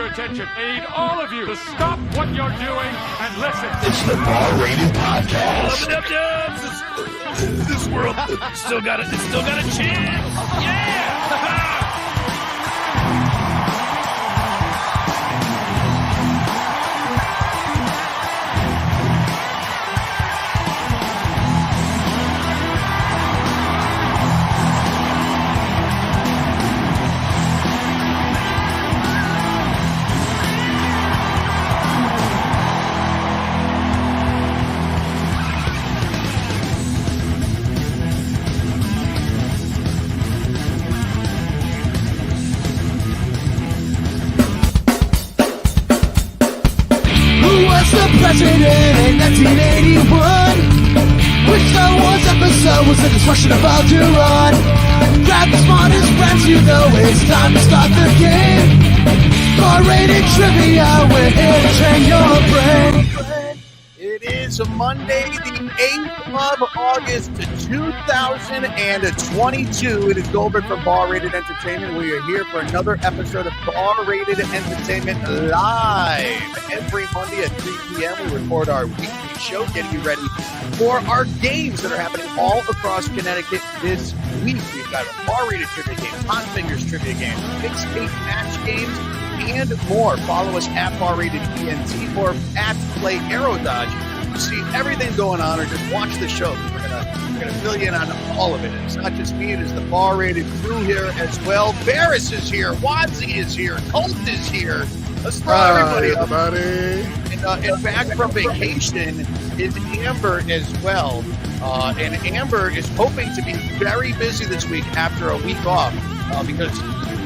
your attention. I need all of you to stop what you're doing and listen. It's the Bar-Rated Podcast. This world still got it. It's still got a chance. Yeah. President in 1981. Which Star Wars episode was the destruction of Alderaan? Grab the smartest friends, you know it's time to start the game. R-rated trivia, we're here to train your brain. It is Monday, the 8th of August, 2022. It is Goldberg from Bar-Rated Entertainment. We are here for another episode of Bar-Rated Entertainment Live. Every Monday at 3 p.m. we record our weekly show, getting you ready for our games that are happening all across Connecticut this week. We've got a Bar-Rated trivia game, Hot Fingers trivia game, mixed tape match games, and more. Follow us at Bar-Rated ENT or at Play Aero Dodge to see everything going on, or just watch the show. We're gonna fill you in on all of it. And it's not just me; it is the Bar-Rated crew here as well. Barris is here, Wadsy is here, Colt is here. Let's throw everybody up. And back from vacation is Amber as well. And Amber is hoping to be very busy this week after a week off because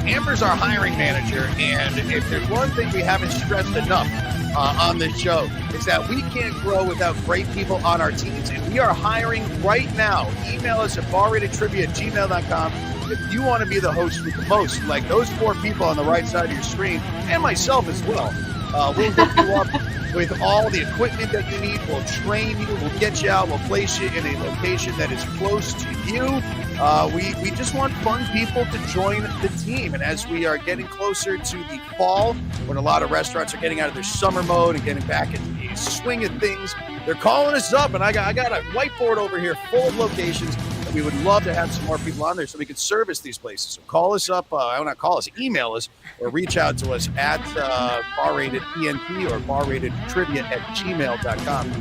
Amber's our hiring manager, and if there's one thing we haven't stressed enough on this show, is that we can't grow without great people on our teams, and we are hiring right now. Email us at barratedtrivia@gmail.com if you want to be the host with the most, like those 4 people on the right side of your screen, and myself as well. We'll hook you up with all the equipment that you need. We'll train you. We'll get you out. We'll place you in a location that is close to you. We just want fun people to join the team. And as we are getting closer to the fall, when a lot of restaurants are getting out of their summer mode and getting back into the swing of things, they're calling us up. And I got a whiteboard over here full of locations. And we would love to have some more people on there so we could service these places. So call us up. Not call us, email us, or reach out to us at Bar-Rated ENT or barratedtrivia@gmail.com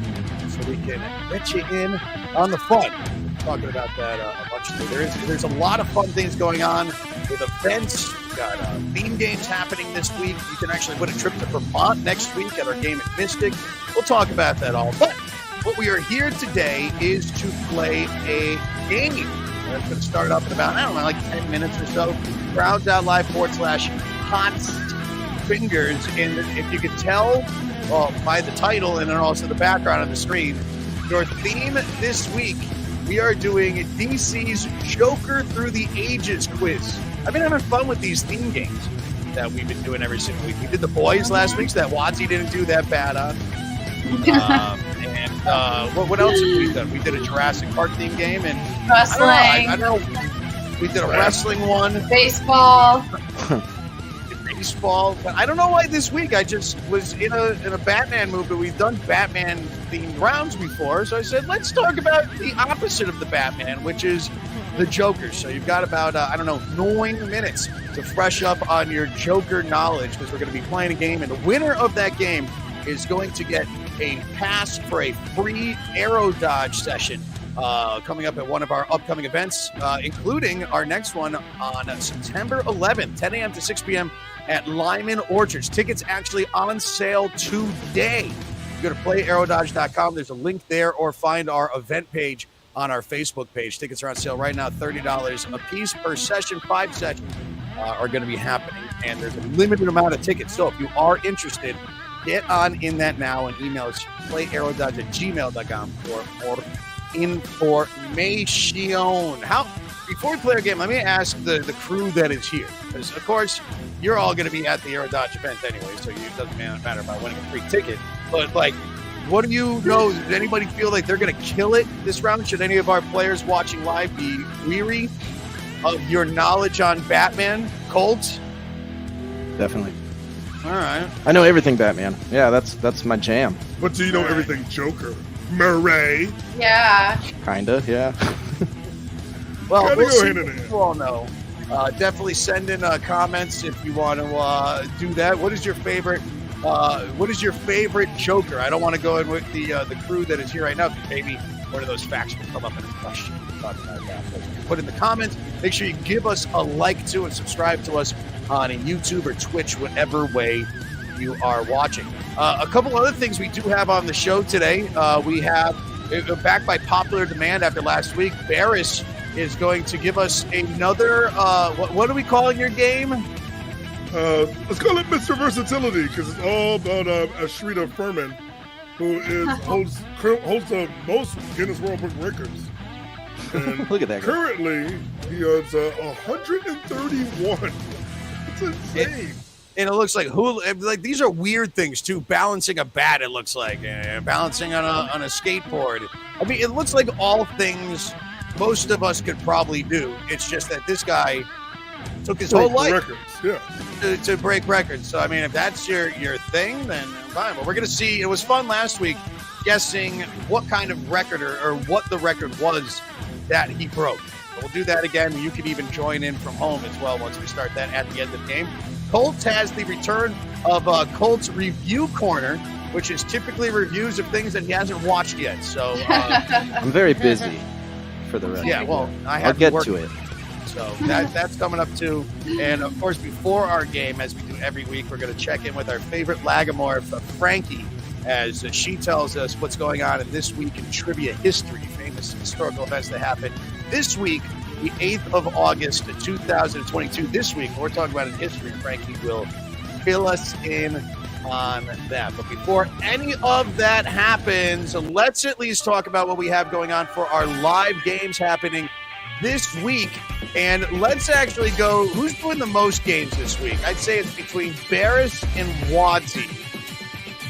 so we can get you in on the fun. Talking about that a bunch today. There's a lot of fun things going on with events. We've got theme games happening this week. You can actually win a trip to Vermont next week at our game at Mystic. We'll talk about that all. But what we are here today is to play a game. That's going to start up in about, 10 minutes or so. Crowd.live/Hot Fingers. And if you could tell by the title and then also the background on the screen, your theme this week, we are doing DC's Joker Through the Ages quiz. I've been having fun with these theme games that we've been doing every single week. We did the boys last week, so that Wadsy didn't do that bad on. What else have we done? We did a Jurassic Park theme game and wrestling. I don't know. We did a wrestling one. Baseball. But I don't know why this week I just was in a Batman mood, but we've done Batman themed rounds before, so I said let's talk about the opposite of the Batman, which is the Joker. So you've got about 9 minutes to fresh up on your Joker knowledge, because we're going to be playing a game, and the winner of that game is going to get a pass for a free Aero Dodge session coming up at one of our upcoming events, including our next one on September 11th, 10 a.m. to 6 p.m. at Lyman Orchards. Tickets actually on sale today. You go to playaerododge.com. There's a link there, or find our event page on our Facebook page. Tickets are on sale right now, $30 a piece per session. 5 sessions are going to be happening, and there's a limited amount of tickets. So if you are interested, get on in that now and email us playaerododge@gmail.com for more information. Before we play our game, let me ask the crew that is here, because of course you're all going to be at the Aero Dodge event anyway, so it doesn't matter about winning a free ticket. But what do you know? Does anybody feel like they're going to kill it this round? Should any of our players watching live be weary of your knowledge on Batman? Colt? Definitely. All right. I know everything Batman. Yeah, that's my jam. But do you know everything Joker? Murray. Yeah. Kinda, yeah. Well, Gotta we'll go see hand in what hand. you all know. Definitely send in comments if you want to do that. What is your favorite? What is your favorite Joker? I don't want to go in with the crew that is here right now, because maybe one of those facts will come up in a question. Talk about that. But you can put in the comments. Make sure you give us a like to and subscribe to us on YouTube or Twitch, whatever way you are watching. A couple other things we do have on the show today. We have, back by popular demand after last week, Barris is going to give us another, what are we calling your game? Let's call it Mr. Versatility, because it's all about Ashrita Furman, who holds the most Guinness World Book records. And Look at that guy. currently, he has 131. It's insane. And it looks like these are weird things too. Balancing a bat, it looks like, balancing on a skateboard. I mean, it looks like all things most of us could probably do. It's just that this guy took his whole life Records, yeah. to break records. So I mean, if that's your thing, then fine. But we're gonna see. It was fun last week guessing what kind of record or what the record was that he broke. So we'll do that again. You can even join in from home as well once we start that at the end of the game. Colts has the return of Colts Review Corner, which is typically reviews of things that he hasn't watched yet. So I'm very busy for the rest. yeah, well, I'll get to it. So that's coming up too. And of course, before our game, as we do every week, we're going to check in with our favorite Lagomorph, Frankie, as she tells us what's going on in this week in trivia history, famous historical events that happened this week, the 8th of August, 2022. This week, we're talking about in history. Frankie will fill us in on that. But before any of that happens, let's at least talk about what we have going on for our live games happening this week. And let's actually go, who's doing the most games this week? I'd say it's between Barris and Wadsy.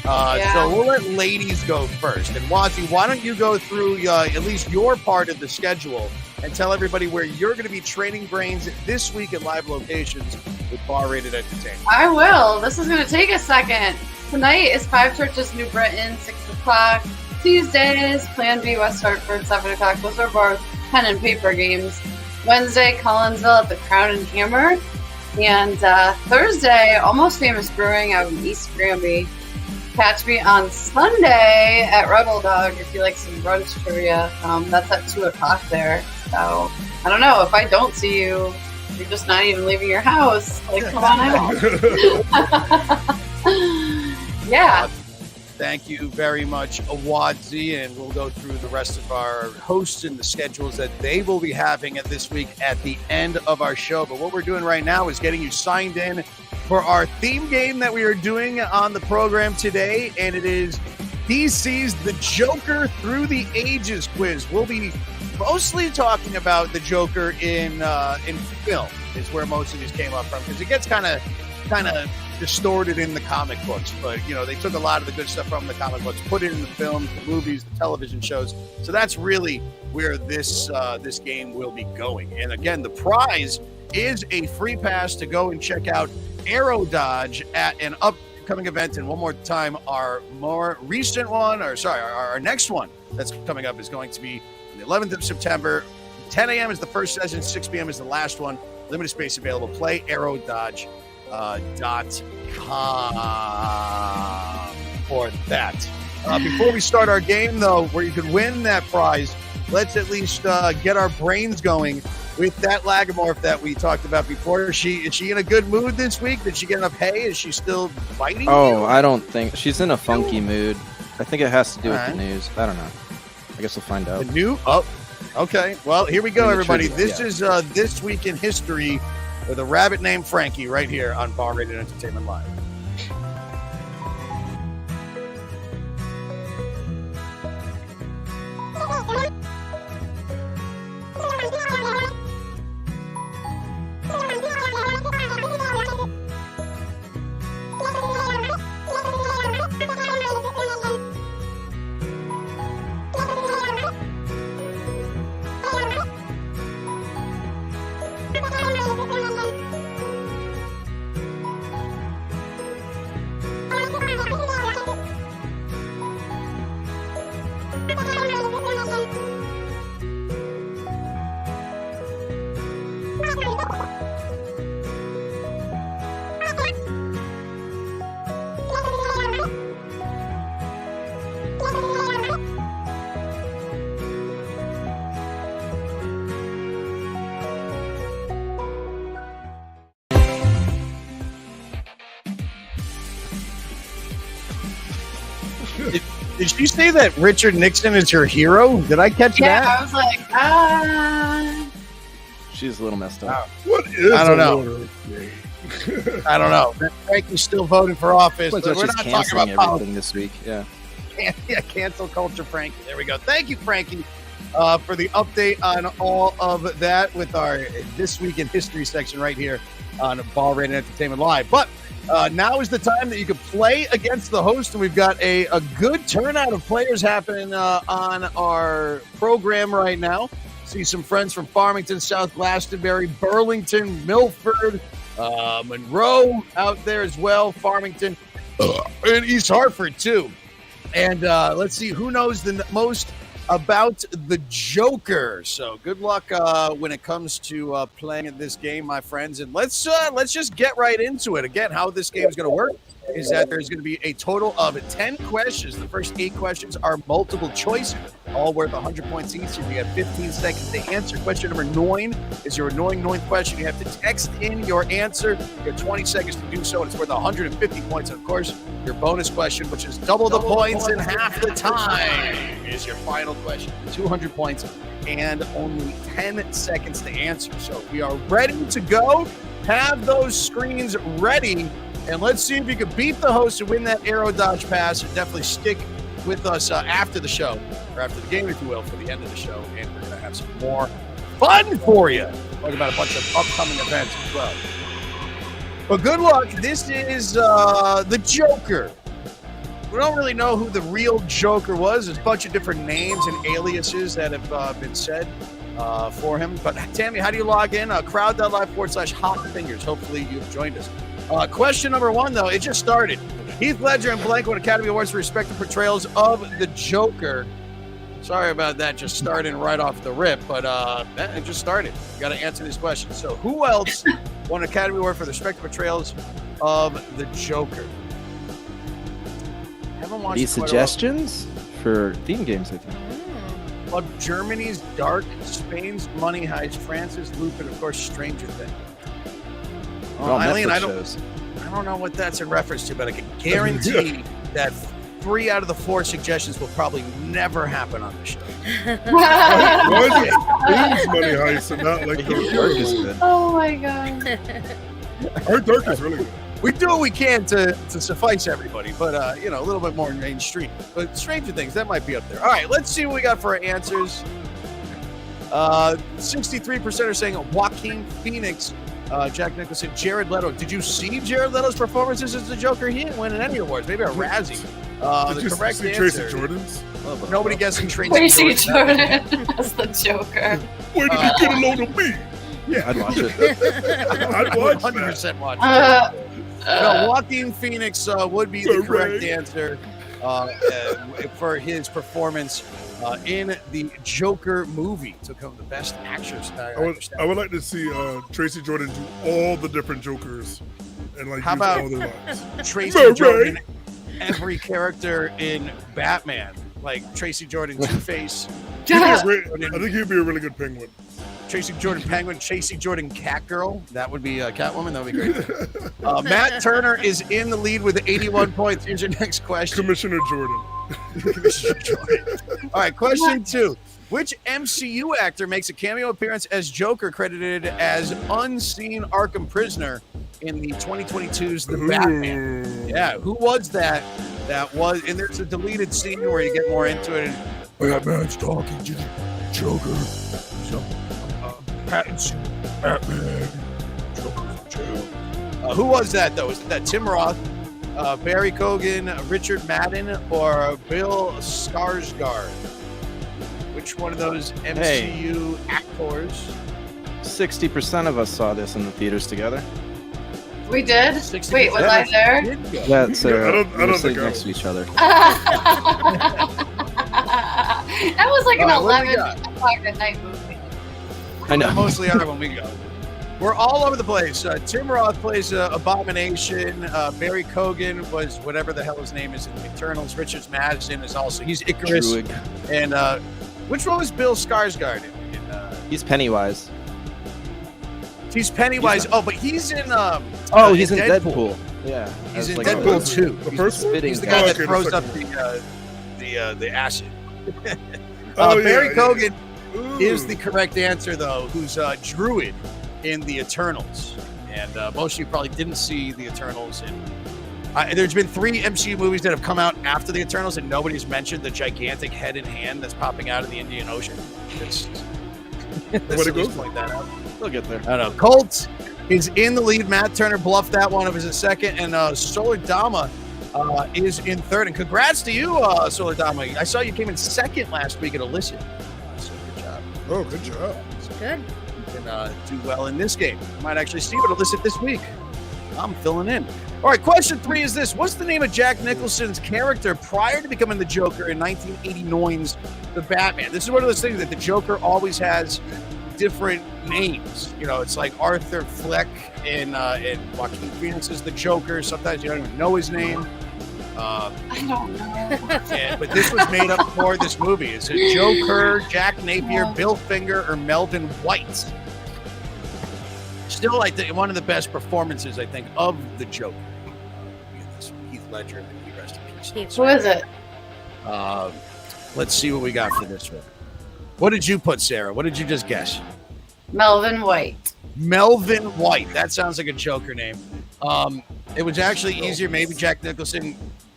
So we'll let ladies go first. And Wadsy, why don't you go through at least your part of the schedule and tell everybody where you're going to be training brains this week at live locations with Bar Rated Entertainment. I will. This is going to take a second. Tonight is Five Churches, New Britain, 6 o'clock. Tuesdays, Plan B, West Hartford, 7 o'clock. Those are both pen and paper games. Wednesday, Collinsville at the Crown and Hammer. And Thursday, Almost Famous Brewing out in East Granby. Catch me on Sunday at Rebel Dog if you like some brunch trivia. That's at 2 o'clock there. So, I don't know. If I don't see you, you're just not even leaving your house. Like, come on out. Yeah. Thank you very much, Awadzi, and we'll go through the rest of our hosts and the schedules that they will be having at this week at the end of our show. But what we're doing right now is getting you signed in for our theme game that we are doing on the program today, and it is DC's The Joker Through the Ages quiz. We'll be mostly talking about the Joker in film, is where most of these came up from, because it gets kind of distorted in the comic books, but you know, they took a lot of the good stuff from the comic books, put it in the films, the movies, the television shows. So that's really where this game will be going. And again, the prize is a free pass to go and check out Aero Dodge at an upcoming event. And one more time, our more recent one, our next one that's coming up is going to be on the 11th of September. 10 a.m. is the first session, 6 p.m. is the last one. Limited space available. Play Aero Dodge. .com for that. Before we start our game, though, where you can win that prize, let's at least get our brains going with that Lagomorph that we talked about before. Is she in a good mood this week? Did she get enough hay? Is she still biting? Oh, I don't think she's in a funky mood. I think it has to do with the news. I don't know. I guess we'll find out. The new? Oh, okay. Well, here we go, everybody. Trivia, This is This Week in History with a rabbit named Frankie right here on Bar Rated Entertainment Live. Did you say that Richard Nixon is your hero? Did I catch Yeah, that? I was like, She's a little messed up. What is I don't a know. Lord of the Rings? I don't know. Frankie's still voting for office, but But we're she's not talking canceling about everything this week. Yeah. yeah, cancel culture, Frankie. There we go. Thank you, Frankie, for the update on all of that with our This Week in History section right here on Ball Rated Entertainment Live. But now is the time that you can play against the host, and we've got a good turnout of players happening on our program right now. See some friends from Farmington, South Glastonbury, Burlington, Milford, Monroe out there as well, Farmington, and East Hartford too. And let's see who knows the most about the Joker. So good luck when it comes to playing in this game, my friends. And let's just get right into it. Again, how this game is going to work is that there's going to be a total of 10 questions. The first 8 questions are multiple choice, all worth 100 points each. And you have 15 seconds to answer. Question number 9 is your annoying 9th question. You have to text in your answer. You have 20 seconds to do so, and it's worth 150 points. And of course, your bonus question, which is double the points in half the time, is your final question. 200 points and only 10 seconds to answer. So we are ready to go. Have those screens ready. And let's see if you can beat the host and win that Aero Dodge Pass. And definitely stick with us after the show, or after the game, if you will, for the end of the show. And we're going to have some more fun for you. Talk about a bunch of upcoming events as well. But good luck. This is the Joker. We don't really know who the real Joker was. There's a bunch of different names and aliases that have been said for him. But Tammy, how do you log in? Crowd.live/hotfingers. Hopefully you've joined us. Question number 1, though, it just started. Heath Ledger and Blank won Academy Awards for respective portrayals of the Joker. Sorry about that, just starting right off the rip, but it just started. You got to answer these questions. So who else won an Academy Award for the respective portrayals of the Joker? Haven't watched Any suggestions for theme games, I think? Well, Germany's Dark, Spain's Money Heist, France's Lupin, of course, Stranger Things. Eileen, I don't know what that's in reference to, but I can guarantee that 3 out of the 4 suggestions will probably never happen on the show. Why is it Spain's Money Heist and not like Dark is good. oh my god. Our Dark is really good. We do what we can to suffice everybody, but a little bit more mainstream. But Stranger Things, that might be up there. All right, let's see what we got for our answers. 63% are saying Joaquin Phoenix. Jack Nicholson, Jared Leto. Did you see Jared Leto's performances as the Joker? He didn't win any awards. Maybe a Razzie. Did The you correct see answer. Tracy Jordan's? Nobody guessing Tracy Tracy Jordan. Jordan as the Joker. Where did you get a load of me? Yeah, I'd watch it. I'd watch 100% watch it. Uh, No, Joaquin Phoenix would be the Hooray. correct answer for his performance in the Joker movie. Took home the best actress. I would like to see Tracy Jordan do all the different Jokers and like How use about all their lines. Tracy Hooray. Jordan, every character in Batman, like Tracy Jordan, Two-Face, I think he'd be a really good penguin. Tracy Jordan Penguin, Tracy Jordan Catgirl. That would be Catwoman. That would be great. Matt Turner is in the lead with 81 points. Here's your next question. Commissioner Jordan. All right, question 2. Which MCU actor makes a cameo appearance as Joker, credited as unseen Arkham prisoner in the 2022's The Batman? Yeah, who was that? That was, and there's a deleted scene where you get more into it. And Batman's talking to the Joker. So, Batman. Joker's in jail. Who was that, though? Was that Tim Roth, Barry Keoghan, Richard Madden, or Bill Skarsgård? Which one of those MCU actors? 60% of us saw this in the theaters together. we did? 60%. Wait, was I there? Yeah, so I don't we were think sitting I next to was. each other. That was like an All right, what do we 11 o'clock at night movie. I know. Mostly are when we go. We're all over the place. Tim Roth plays Abomination. Barry Keoghan was whatever the hell his name is in the Eternals. Richard Madden is also, he's Icarus. Druid. And which one was Bill Skarsgård in? He's Pennywise. He's Pennywise. But he's in. He's in Deadpool. Yeah. He's in like Deadpool 2. The first one? spitting He's the gas. guy that Okay, the throws second up the acid. Oh, Barry yeah, Kogan Ooh. is the correct answer, though, who's Druid in the Eternals. And most of you probably didn't see the Eternals. And there's been 3 MCU movies that have come out after the Eternals, and nobody's mentioned the gigantic head and hand that's popping out of the Indian Ocean. Let's it goes? point that out. They'll get there. I don't know. Colt is in the lead. Matt Turner bluffed that one. It was a second. And Solar Dama is in third. And congrats to you, Solar Dama. I saw you came in second last week at Illicit. So good job. Oh, good job. Good. You can do well in this game. You might actually see what Illicit this week. I'm filling in. All right, question 3 is this. What's the name of Jack Nicholson's character prior to becoming the Joker in 1989's The Batman? This is one of those things that the Joker always has different names. You know, it's like Arthur Fleck and Joaquin Phoenix is the Joker. Sometimes you don't even know his name. I don't know. But this was made up for this movie. Is it Joker, Jack Napier, Bill Finger, or Melvin White? Still, I think one of the best performances, I think, of the Joker. Heath Ledger, and he rest in peace. Who is it? Let's see what we got for this one. What did you put, Sarah? What did you just guess? Melvin White. Melvin White. That sounds like a Joker name. It was actually easier. Maybe Jack Nicholson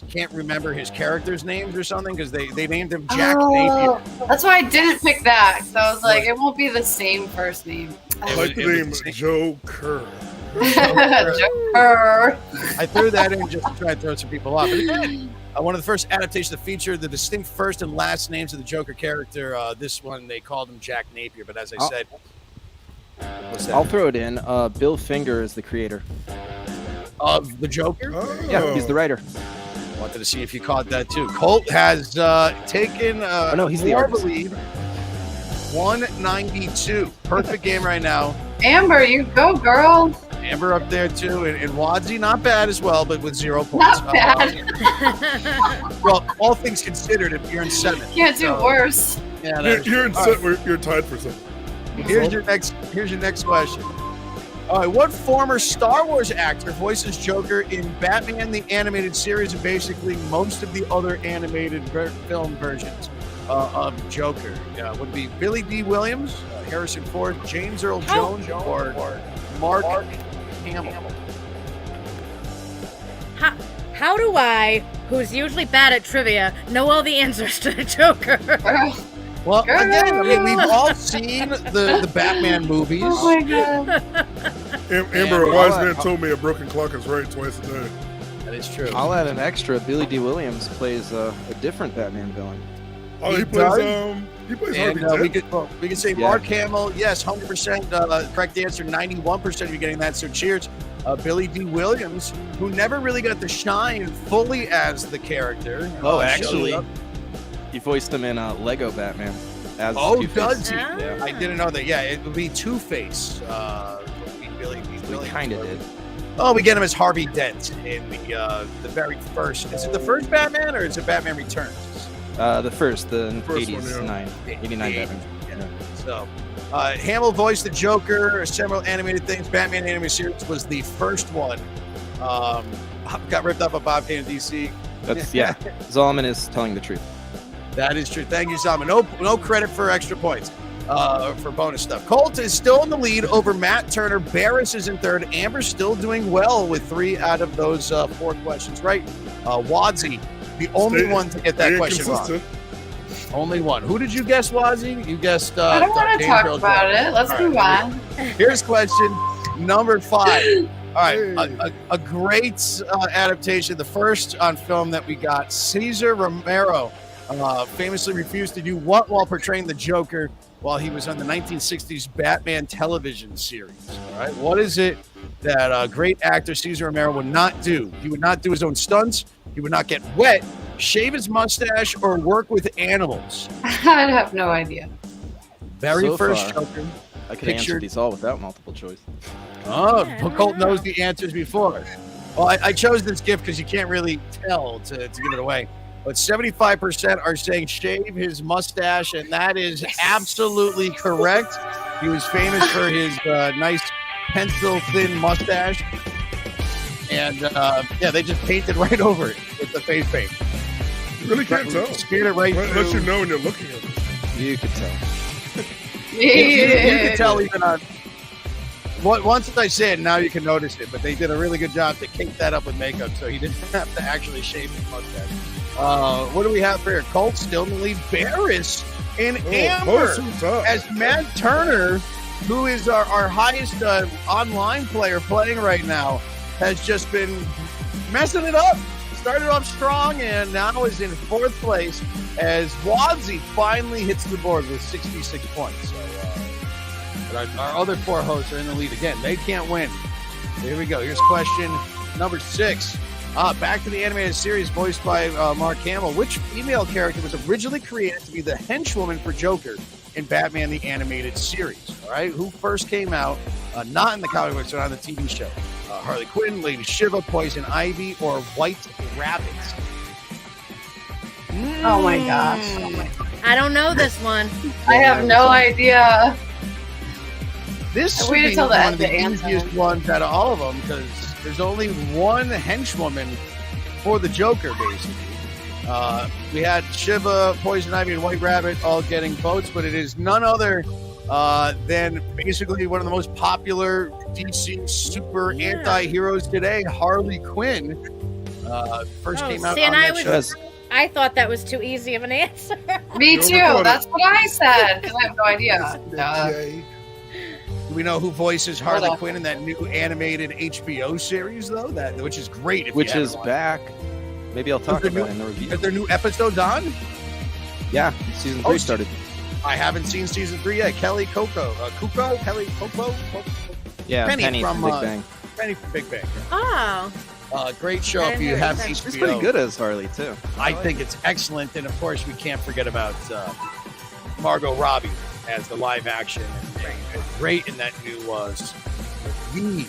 can't remember his characters' names or something because they named him Jack Napier. That's why I didn't pick that. So I was like, it won't be the same first name. I like the name Joe Kerr. Joker. I threw that in just to try and throw some people off. But again, one of the first adaptations to feature the distinct first and last names of the Joker character. This one, they called him Jack Napier. But as I said, what's that? I'll throw it in. Bill Finger is the creator. Of the Joker? Oh. Yeah, he's the writer. Wanted to see if you caught that too. Colt has taken he's the more of a artist. lead. 192. Perfect game right now. Amber, you go, girl. Amber up there too, and Wadzi not bad as well, but with 0 points. Not bad. Well, all things considered, if you're in 7th, Can't do worse. Yeah, that's You're in true. All set, you're tied for something. right, here's your next question. All right, what former Star Wars actor voices Joker in Batman the Animated Series and basically most of the other animated film versions of Joker? Would it be Billy D. Williams, Harrison Ford, James Earl Jones, or Mark Hamill? How do I, who's usually bad at trivia, know all the answers to the Joker? Well, again, I mean, we've all seen the Batman movies. Oh my god. Amber, a wise man told me a broken clock is right twice a day. That is true. I'll add an extra. Billy D. Williams plays a different Batman villain. Oh, he does? plays And Harvey we Dent. could say Mark Hamill. Yes, 100%. Correct answer. 91% of you getting that. So cheers. Billy D. Williams, who never really got to shine fully as the character. Oh, showed actually, up. he voiced him in Lego Batman. As Oh, Two-Face. does he? Yeah. I didn't know that. Yeah, it would be Two-Face. Billy We kind of did. Oh, we get him as Harvey Dent in the very first. Is it the first Batman or is it Batman Returns? The first 89 Batman. Yeah. So, Hamill voiced the Joker, several animated things. Batman animated series was the first one. Got ripped off by Bob Kane in DC. That's Zolman is telling the truth. That is true. Thank you, Simon. No credit for extra points. For bonus stuff. Colt is still in the lead over Matt Turner. Barris is in third. Amber's still doing well with 3 out of those 4 questions right. Wadzi, the only one to get that question wrong. Only one. Who did you guess, Wadzi? You guessed. I don't want to talk about it. Let's move on. Here's question number 5. All right, a great adaptation. The first on film that we got. Cesar Romero famously refused to do what while portraying the Joker while he was on the 1960s Batman television series. All right, what is it that great actor Cesar Romero would not do? He would not do his own stunts. He would not get wet, shave his mustache, or work with animals. I'd have no idea. Very So first far, Joker. I could answer these all without multiple choice. Oh, Colt knows the answers before. Well, I chose this gift because you can't really tell to give it away. But 75% are saying shave his mustache, and that is absolutely correct. He was famous for his nice pencil-thin mustache. And they just painted right over it with the face paint. You really can't tell. Scared it right through. Unless you know when you're looking at it. You could tell. You can tell even on. Once I say it, now you can notice it. But they did a really good job to cake that up with makeup, so he didn't have to actually shave his mustache. What do we have here? Colt still in the lead. Barris and Amber as Matt Turner, who is our highest online player playing right now, has just been messing it up. Started off strong and now is in fourth place as Wadsey finally hits the board with 66 points. So our other four hosts are in the lead again. They can't win. Here we go. Here's question number 6. Back to the animated series voiced by Mark Hamill. Which female character was originally created to be the henchwoman for Joker in Batman the Animated Series? All right, who first came out, not in the comic books, but on the TV show? Harley Quinn, Lady Shiva, Poison Ivy, or White Rabbit? Oh my gosh. I don't know this one. I have no idea. This should waited be till the one end of the to answer. easiest ones out of all of them because there's only one henchwoman for the Joker, basically. We had Shiva, Poison Ivy, and White Rabbit all getting votes, but it is none other than basically one of the most popular DC super anti-heroes today, Harley Quinn. First came out on that show. I thought that was too easy of an answer. Me too. That's what I said because I have no idea. Do we know who voices Harley Quinn in that new animated HBO series, though? Which is great. Which is back. Maybe I'll talk about it in the review. Are there new episodes on? Yeah, season 3 started. I haven't seen season 3 yet. Kelly Coco. Kelly Coco? Yeah, Penny from Big Bang. Penny from Big Bang. Oh. Great show if you have HBO. She's pretty good as Harley, too. I think it's excellent. And, of course, we can't forget about Margot Robbie as the live action. And great in that new the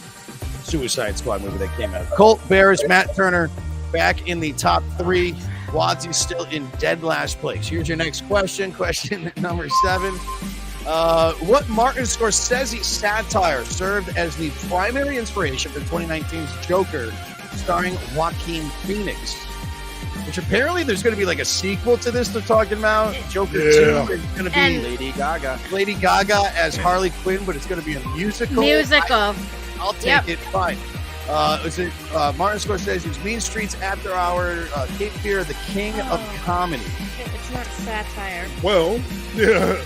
Suicide Squad movie that came out. Colt, Barris, Matt Turner back in the top 3. Wadsey's still in dead last place. Here's your next question. Question number 7. What Martin Scorsese satire served as the primary inspiration for 2019's Joker, starring Joaquin Phoenix? Which apparently there's going to be like a sequel to this they're talking about. Joker 2 is going to be Lady Gaga. Lady Gaga as Harley Quinn, but it's going to be a musical. I'll take it. Fine. Is it Martin Scorsese's Mean Streets After Hour, Cape Fear, the king of comedy? It's not satire. Well, yeah.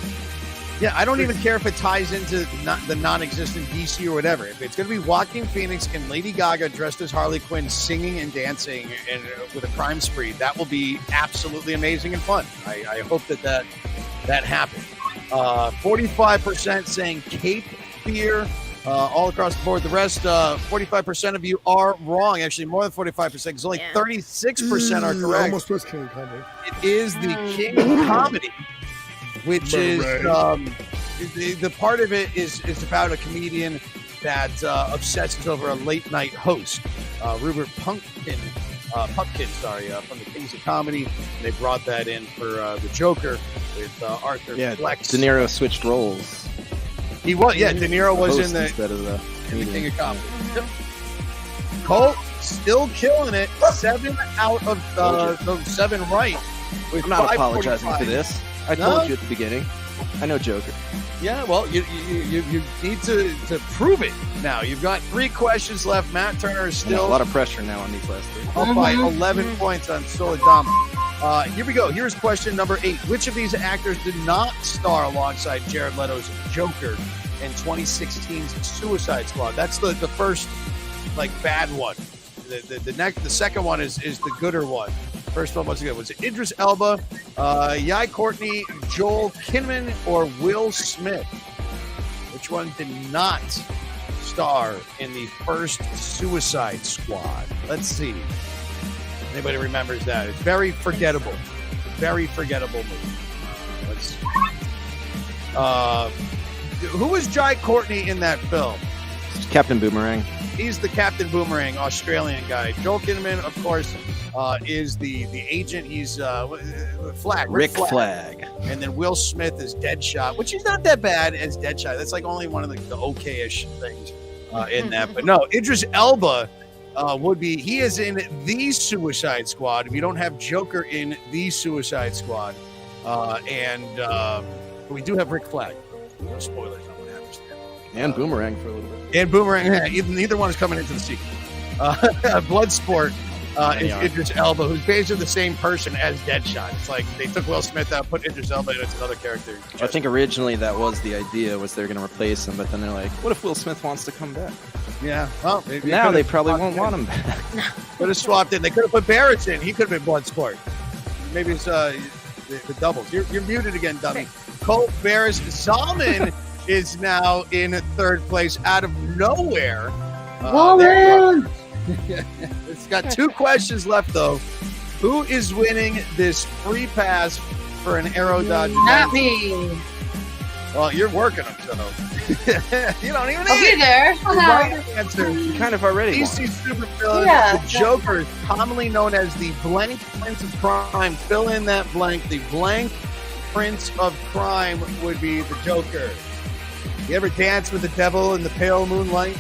Yeah, I don't even care if it ties into the non-existent DC or whatever. If it's going to be Joaquin Phoenix and Lady Gaga dressed as Harley Quinn singing and dancing and with a crime spree, that will be absolutely amazing and fun. I hope that happens. 45% saying Cape Fear all across the board. The rest, 45% of you are wrong. Actually, more than 45%, because only 36% are correct. Almost was King of Comedy. It is the King of Comedy. Which is the part of it is about a comedian that obsesses over a late night host, Rupert Pumpkin, from the Kings of Comedy. They brought that in for the Joker with Arthur Flex. De Niro switched roles. He was, De Niro was in the King of Comedy. Colt still killing it. 7 out of those 7 right. I'm not apologizing for this. I told you at the beginning. I know Joker. Yeah, well, you need to prove it now. You've got 3 questions left. Matt Turner is still... A lot of pressure now on these last 3. Up by 11 points on Soledama. Here we go. Here's question number 8. Which of these actors did not star alongside Jared Leto's Joker in 2016's Suicide Squad? That's the first, bad one. The second one is the gooder one. First one, once again, was it Idris Elba, Jai Courtney, Joel Kinnaman, or Will Smith? Which one did not star in the first Suicide Squad? Let's see. Anybody remembers that? It's very forgettable. Very forgettable movie. Let's see. Who was Jai Courtney in that film? Captain Boomerang. He's the Captain Boomerang, Australian guy. Joel Kinnaman, of course, is the agent. He's Rick Flag. And then Will Smith is Deadshot, which is not that bad as Deadshot. That's only one of the okay-ish things in that. But no, Idris Elba would be, he is in the Suicide Squad. If you don't have Joker in the Suicide Squad, and we do have Rick Flag. No spoilers on what happens there. And Boomerang for a little bit. And Boomerang, neither one is coming into the sequel. Bloodsport is Idris Elba, who's basically the same person as Deadshot. It's like they took Will Smith out, put Idris Elba in, it's another character. I think originally that was the idea, was they're going to replace him, but then they're like, what if Will Smith wants to come back? Yeah, well, now they probably won't want him back. Could have swapped in. They could have put Barrett in. He could have been Bloodsport. Maybe it's the doubles. You're muted again, dummy. Colt Barris Zalman is now in third place out of nowhere. It's got 2 questions left, though. Who is winning this free pass for an Aero Dodge? Not me. Well, you're working them, so you don't even need I'll be there. The right answer. You kind of already DC won. supervillain, the Joker, commonly known as the blank Prince of Crime. Fill in that blank. The blank Prince of Crime would be the Joker. You ever dance with the devil in the pale moonlight?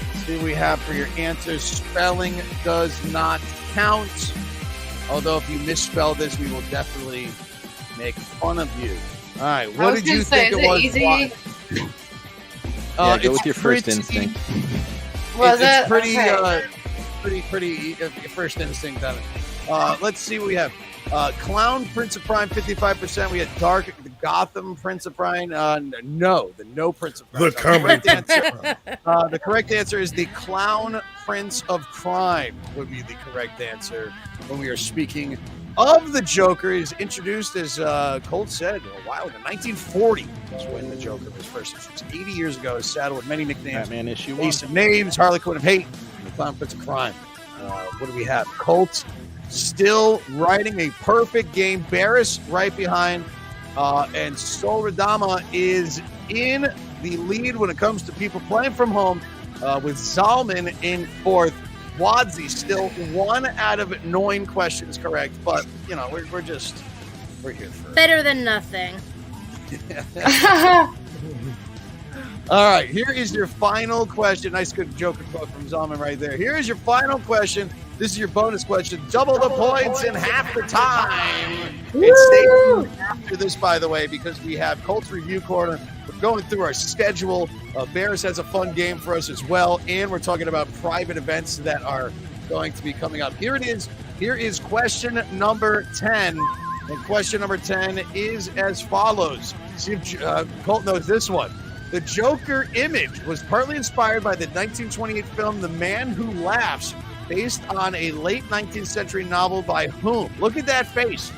Let's see what we have for your answers. Spelling does not count. Although if you misspell this, we will definitely make fun of you. All right, what did you think it was? Easy? Go with your first instinct. Was it? It's pretty, Okay. pretty first instinct on it. Let's see what we have. Clown Prince of Crime, 55%. We had the Gotham Prince of Crime. No Prince of Crime. The correct answer is the Clown Prince of Crime would be the correct answer when we are speaking of the Joker. Is introduced, as Colt said, a while ago, 1940 is when the Joker was first introduced. 80 years ago, is saddled with many nicknames. Batman issue 1. Ace of Names, Harley Quinn of Hate, and the Clown Prince of Crime. What do we have? Colt still riding a perfect game. Barris right behind. And Sol Radama is in the lead when it comes to people playing from home, with Zalman in fourth. Wadsey still 1 out of 9 questions correct, but you know we're here for Better than nothing. All right, here is your final question. Nice good Joker quote from Zalman right there. Here is your final question. This is your bonus question. Double the points in half the time. And stay tuned after this, by the way, because we have Colts Review Corner. We're going through our schedule. Barris has a fun game for us as well, and we're talking about private events that are going to be coming up. Here it is. Here is question number 10. And question number 10 is as follows. See if Colt knows this one. The Joker image was partly inspired by the 1928 film The Man Who Laughs, based on a late 19th century novel by whom? Look at that face.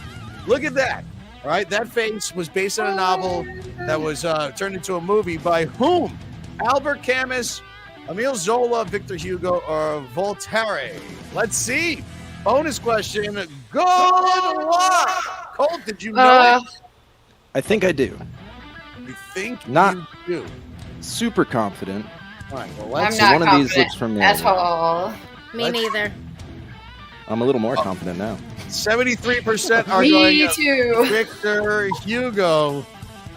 Look at that. All right, that face was based on a novel that was turned into a movie by whom? Albert Camus, Emile Zola, Victor Hugo, or Voltaire? Let's see. Bonus question. Good luck. Colt, did you know it? I think I do. You think Not you do? super confident. All right, well, I'm let's not one of these confident looks familiar. at all. Me neither. I'm a little more confident now. 73% are Me going too. Victor Hugo.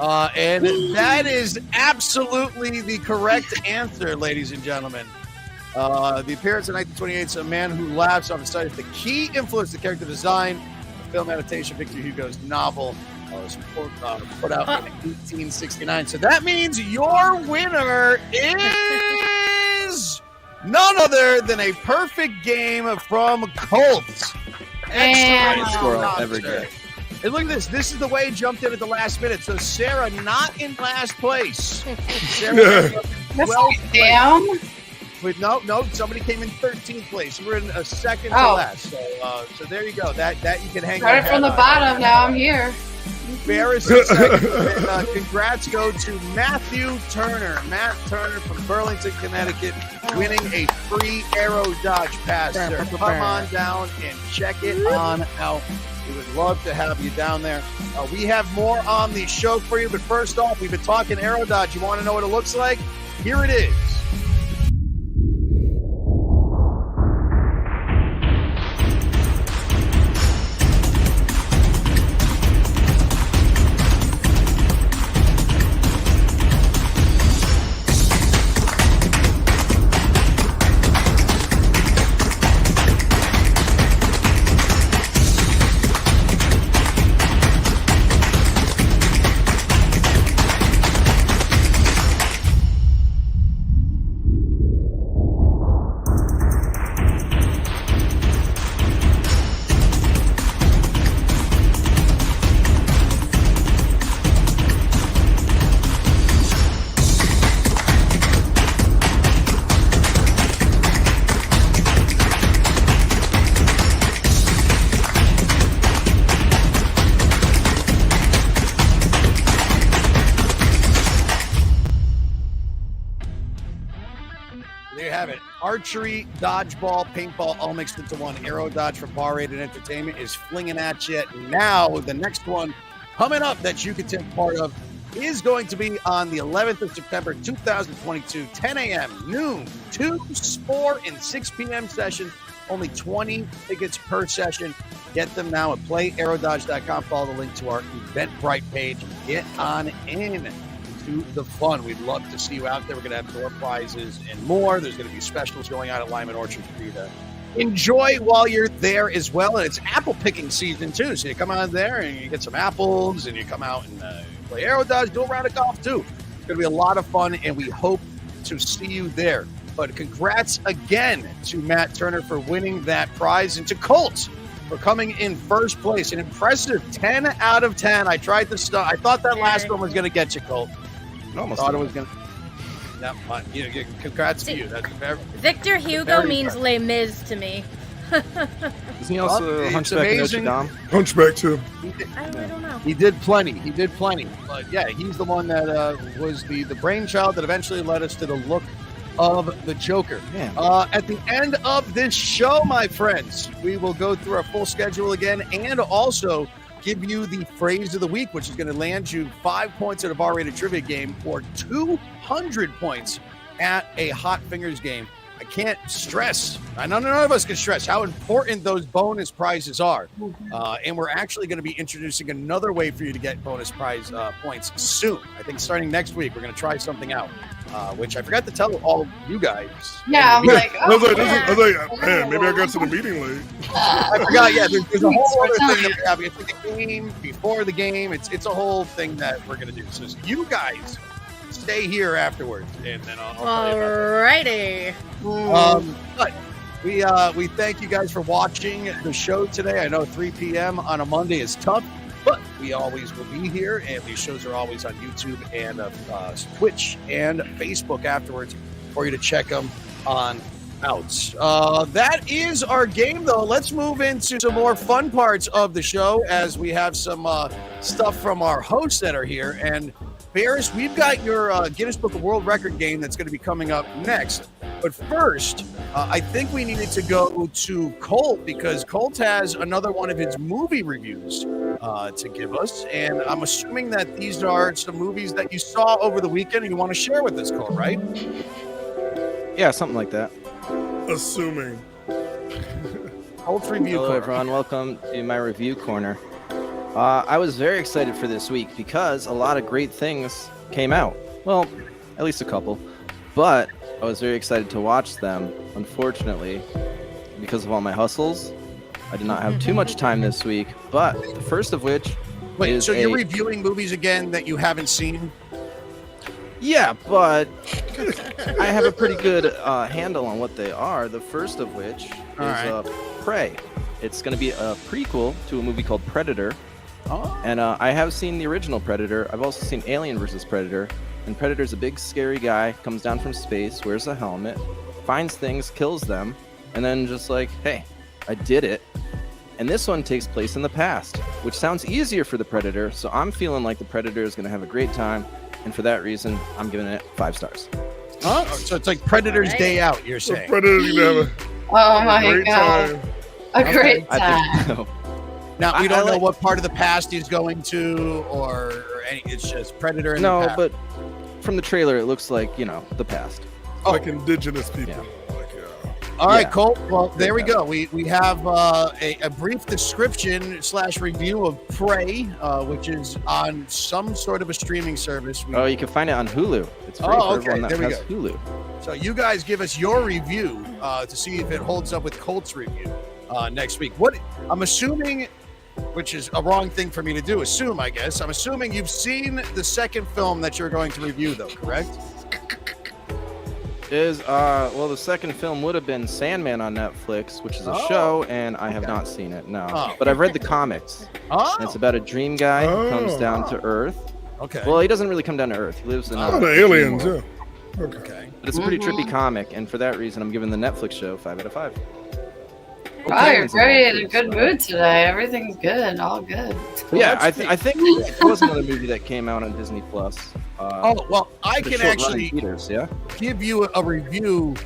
And that is absolutely the correct answer, ladies and gentlemen. The appearance in 1928's A Man Who Laughs on the site is the key influence the character design. The film adaptation of Victor Hugo's novel was put out in 1869. So that means your winner is none other than a perfect game from Colts. And Greatest score I'll ever get. And look at this. This is the way he jumped in at the last minute. So Sarah not in last place. Sarah down. But no, somebody came in 13th place. We're in a second to last. So there you go. That you can hang Started from the bottom. Now I'm here. Barris in second. And, congrats go to Matthew Turner. Matt Turner from Burlington, Connecticut, winning a free Aero Dodge pass. Sir. Come on down and check it on out. We would love to have you down there. We have more on the show for you, but first off, we've been talking Aero Dodge. You want to know what it looks like? Here it is. archery, dodgeball, paintball, all mixed into one. Aero Dodge from Bar Rated Entertainment is flinging at you now. The next one coming up that you can take part of is going to be on the 11th of September, 2022, 10 a.m., noon, 2, 4, and 6 p.m. sessions. Only 20 tickets per session. Get them now at playaerododge.com. Follow the link to our Eventbrite page. Get on in to the fun. We'd love to see you out there. We're going to have door prizes and more. There's going to be specials going on at Lyman Orchard for you to enjoy while you're there as well. And it's apple picking season too. So you come out there and you get some apples and you come out and play Aero Dodge, do a round of golf too. It's going to be a lot of fun and we hope to see you there. But congrats again to Matt Turner for winning that prize and to Colt for coming in first place. An impressive 10 out of 10. I tried to start. I thought that last one was going to get you, Colt. Almost thought it was going to. Yeah, congrats to you. That's very, Victor Hugo means Les Mis to me. Isn't he also Hunchback of Notre Dame? Hunchback too. I don't know. He did plenty. But yeah, he's the one that was the brainchild that eventually led us to the look of the Joker. At the end of this show, my friends, we will go through our full schedule again and also give you the phrase of the week, which is going to land you 5 points at a Bar Rated trivia game or 200 points at a Hot Fingers game. I can't stress, I know none of us can stress how important those bonus prizes are. And we're actually going to be introducing another way for you to get bonus prize points soon. I think starting next week, we're going to try something out, which I forgot to tell all of you guys. Yeah, I'm like, I was like, man, maybe I got to the meeting late. I forgot, yeah, there's a whole other thing that we have. It's like a game before the game. It's a whole thing that we're going to do. So you guys stay here afterwards, and then I'll tell you about that. Alrighty. But we thank you guys for watching the show today. I know 3 p.m. on a Monday is tough, but we always will be here, and these shows are always on YouTube and Twitch and Facebook afterwards for you to check them on out. That is our game, though. Let's move into some more fun parts of the show as we have some stuff from our hosts that are here. And Barris, we've got your Guinness Book of World Record game that's going to be coming up next. But first, I think we needed to go to Colt because Colt has another one of his movie reviews to give us. And I'm assuming that these are some movies that you saw over the weekend and you want to share with us, Colt, right? Yeah, something like that. Assuming. Colt's review Hello, corner. everyone. Welcome to my review corner. I was very excited for this week because a lot of great things came out. Well, at least a couple. But I was very excited to watch them. Unfortunately, because of all my hustles, I did not have too much time this week. But the first of which is so you're reviewing movies again that you haven't seen? Yeah, but I have a pretty good handle on what they are. The first of which is Prey. It's going to be a prequel to a movie called Predator. Oh. And I have seen the original Predator. I've also seen Alien vs. Predator. And Predator's a big, scary guy, comes down from space, wears a helmet, finds things, kills them, and then just like, hey, I did it. And this one takes place in the past, which sounds easier for the Predator, so I'm feeling like the Predator is going to have a great time. And for that reason, I'm giving it 5 stars. Oh, so it's like Predator's Day Out, you're So saying? Predator's gonna have Oh a my great god. time. A great I time. think so. Now, we I don't know like- what part of the past he's going to or any, it's just Predator in the No, past. but from the trailer, it looks like, the past. Like indigenous people. Yeah. Like, All right, yeah. Colt. Well, there we go. We have a brief description / review of Prey, which is on some sort of a streaming service. Oh, you can find it on Hulu. It's free for everyone that There we has go. Hulu. So you guys give us your review to see if it holds up with Colt's review next week. What I'm assuming, which is a wrong thing for me to do, I guess. I'm assuming you've seen the second film that you're going to review, though, correct? The second film would have been Sandman on Netflix, which is a show, and I have not seen it, no. Oh. But I've read the comics. Oh, And it's about a dream guy who comes down to Earth. okay. Well, he doesn't really come down to Earth. He lives in Oh, the aliens, yeah. Okay. But it's a pretty trippy comic, and for that reason, I'm giving the Netflix show 5 out of 5. Wow, you're very in a good mood today. Everything's good, all good. But yeah, I think there was another movie that came out on Disney Plus. Oh, well, I the can short run in actually theaters, yeah. give you a review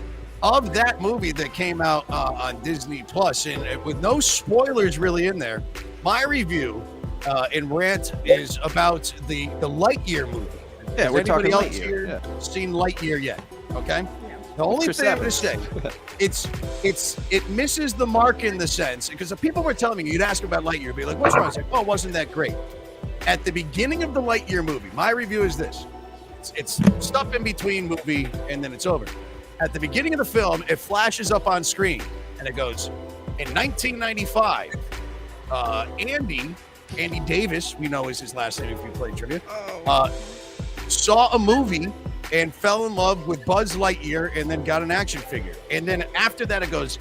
of that movie that came out on Disney Plus, and with no spoilers really in there, my review and rant is about the Lightyear movie. Yeah, Has we're anybody talking else Lightyear. here seen Lightyear yet? Okay. Yeah. The only Chris thing I'm going to Evans. say, it misses the mark in the sense, because people were telling me, you'd ask about Lightyear, be like, what's wrong? I was like, oh, wasn't that great? At the beginning of the Lightyear movie, my review is this. It's stuff in between movie, and then it's over. At the beginning of the film, it flashes up on screen, and it goes, in 1995, Andy Davis, we know is his last name if you played trivia, saw a movie and fell in love with Buzz Lightyear and then got an action figure. And then after that, it goes,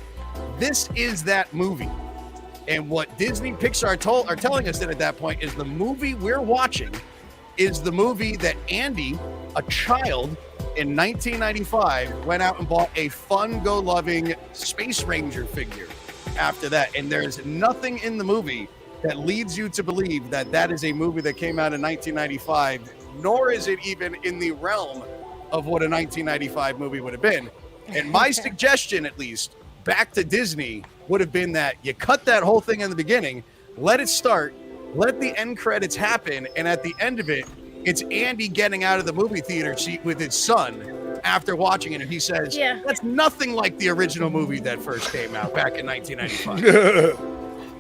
this is that movie. And what Disney Pixar are telling us that at that point is the movie we're watching is the movie that Andy, a child in 1995, went out and bought a fun-go-loving Space Ranger figure after that. And there's nothing in the movie that leads you to believe that that is a movie that came out in 1995, nor is it even in the realm of what a 1995 movie would have been. And my suggestion, at least, back to Disney would have been that you cut that whole thing in the beginning, let it start, let the end credits happen, and at the end of it, it's Andy getting out of the movie theater seat with his son after watching it, and he says, that's nothing like the original movie that first came out back in 1995.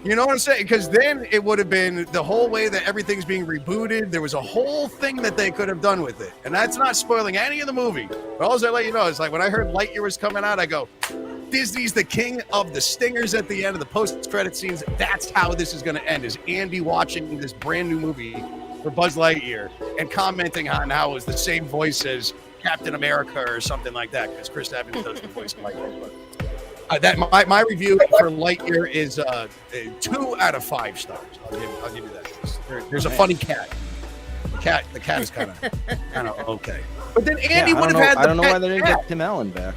You know what I'm saying? Because then it would have been the whole way that everything's being rebooted. There was a whole thing that they could have done with it. And that's not spoiling any of the movie. But all I let you know is, like, when I heard Lightyear was coming out, I go, Disney's the king of the stingers at the end of the post-credit scenes. That's how this is going to end, is Andy watching this brand new movie for Buzz Lightyear and commenting on how it was the same voice as Captain America or something like that, because Chris Evans does the voice of Lightyear. But my review for Lightyear is 2 out of 5 stars. I'll give you that. There's a funny cat. The cat is kind of okay. But then Andy would have had. I don't know why they didn't get Tim Allen back.